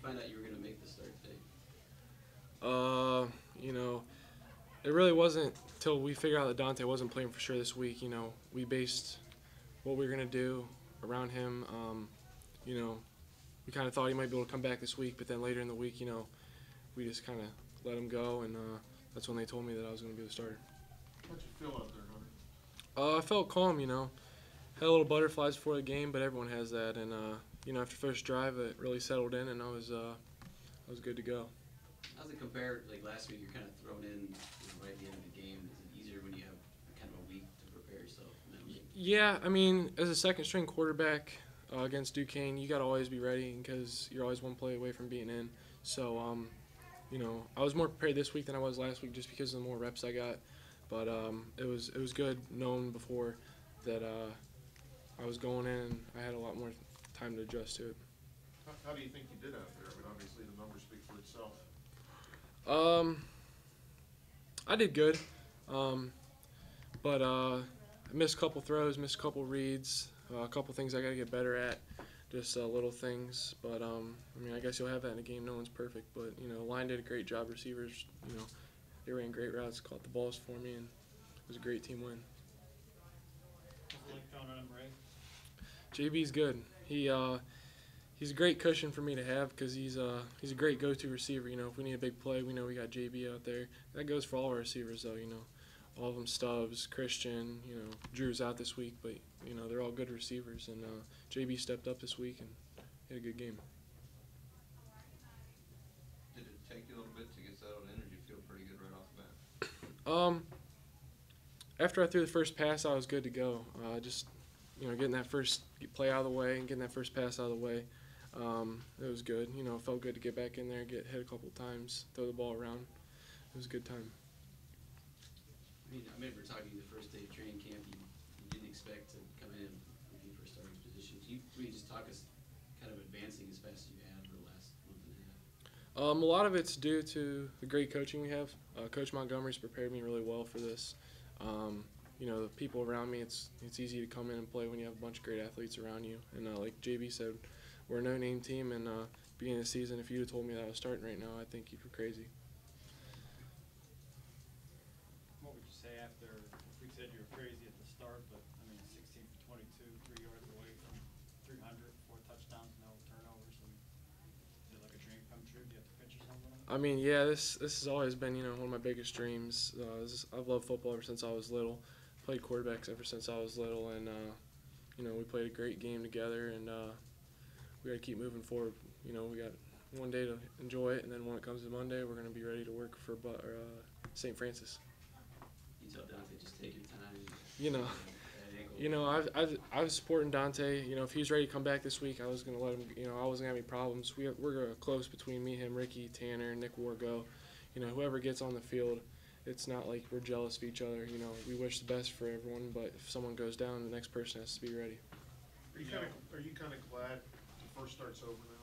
find out you were going to make the start today? You know, it really wasn't till we figured out that Dante wasn't playing for sure this week. You know, we based what we were gonna do around him. You know, we kind of thought he might be able to come back this week, but then later in the week, you know, we just kind of let him go, and that's when they told me that I was going to be the starter. How'd you feel out there, Hunter? I felt calm, you know. Had a little butterflies before the game, but everyone has that. And you know, after first drive, it really settled in, and I was good to go. How's it compare? Like last week, you're kind of thrown in right at the end of the game. Is it easier when you have kind of a week to prepare yourself? Yeah, I mean, as a second-string quarterback against Duquesne, you got to always be ready because you're always one play away from being in. So, you know, I was more prepared this week than I was last week just because of the more reps I got. But it was good knowing before that I was going in and I had a lot more time to adjust to it. How do you think you did out there? I mean, obviously the numbers speak for itself. I did good, but I missed a couple throws, missed a couple reads, a couple things I got to get better at, just little things. But I mean, I guess you'll have that in a game. No one's perfect, but you know, line did a great job. Receivers, you know, they ran great routes, caught the balls for me, and it was a great team win. JB's good. He's a great cushion for me to have because he's a great go-to receiver. You know, if we need a big play, we know we got JB out there. That goes for all our receivers, though. You know, all of them, Stubbs, Christian. You know, Drew's out this week, but you know they're all good receivers. And JB stepped up this week and had a good game. Did it take you a little bit to get settled in, or did you feel pretty good right off the bat? After I threw the first pass, I was good to go. Just you know, getting that first play out of the way and getting that first pass out of the way. It was good. You know, it felt good to get back in there, get hit a couple of times, throw the ball around. It was a good time. I mean, I remember talking to you the first day of training camp. You didn't expect to come in looking for a starting position. Can you just talk us kind of advancing as fast as you have for the last month and a half? A lot of it's due to the great coaching we have. Coach Montgomery's prepared me really well for this. You know, the people around me, it's easy to come in and play when you have a bunch of great athletes around you. And like JB said, we're a no-name team, and beginning of the season, if you'd have told me that I was starting right now, I think you were crazy. What would you say after, if we said you were crazy at the start, but I mean 16 for 22, 3 yards away from 300, 4 touchdowns, no turnovers, and is it like a dream come true? Do you have to pinch yourself on it? I mean, yeah, this has always been, you know, one of my biggest dreams. I've loved football ever since I was little. Played quarterbacks ever since I was little, and you know, we played a great game together, and we got to keep moving forward. You know, we got one day to enjoy it, and then when it comes to Monday, we're going to be ready to work for St. Francis. You tell Dante just take your time. You know, I was supporting Dante. You know, if he was ready to come back this week, I was going to let him. You know, I wasn't gonna have any problems. We're close between me, him, Ricky, Tanner, Nick Wargo. You know, whoever gets on the field. It's not like we're jealous of each other. You know, we wish the best for everyone, but if someone goes down, the next person has to be ready. Are you kind of glad the first start's over now?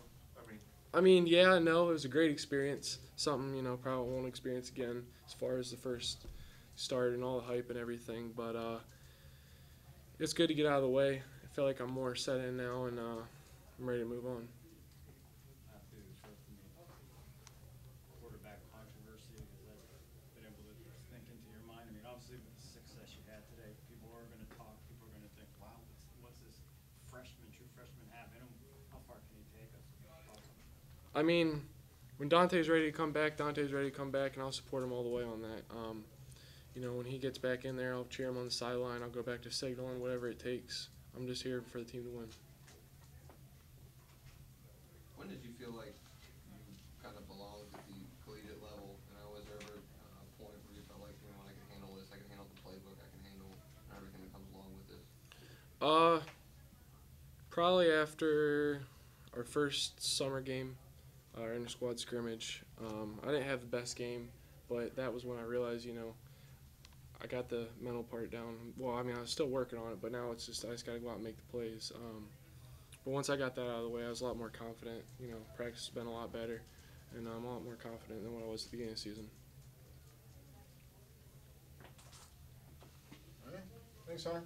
I mean, yeah, no, it was a great experience. Something, you know, probably won't experience again as far as the first start and all the hype and everything. But it's good to get out of the way. I feel like I'm more set in now, and I'm ready to move on. Quarterback controversy, has that been able to sink into your mind? I mean, obviously with the success you had today, people are going to talk. People are going to think, wow, what's this true freshman have in him? How far can he take us? I mean, when Dante's ready to come back, Dante's ready to come back, and I'll support him all the way on that. You know, when he gets back in there, I'll cheer him on the sideline. I'll go back to signaling, whatever it takes. I'm just here for the team to win. When did you feel like you kind of belonged at the collegiate level? You know, was there ever a point where you felt like, you know, I can handle this, I can handle the playbook, I can handle everything that comes along with this? Probably after our first summer game, our inter-squad scrimmage. I didn't have the best game, but that was when I realized, you know, I got the mental part down. Well, I mean, I was still working on it, but now it's just I just got to go out and make the plays. But once I got that out of the way, I was a lot more confident. You know, practice has been a lot better, and I'm a lot more confident than what I was at the beginning of the season. All right. Thanks, Hunter.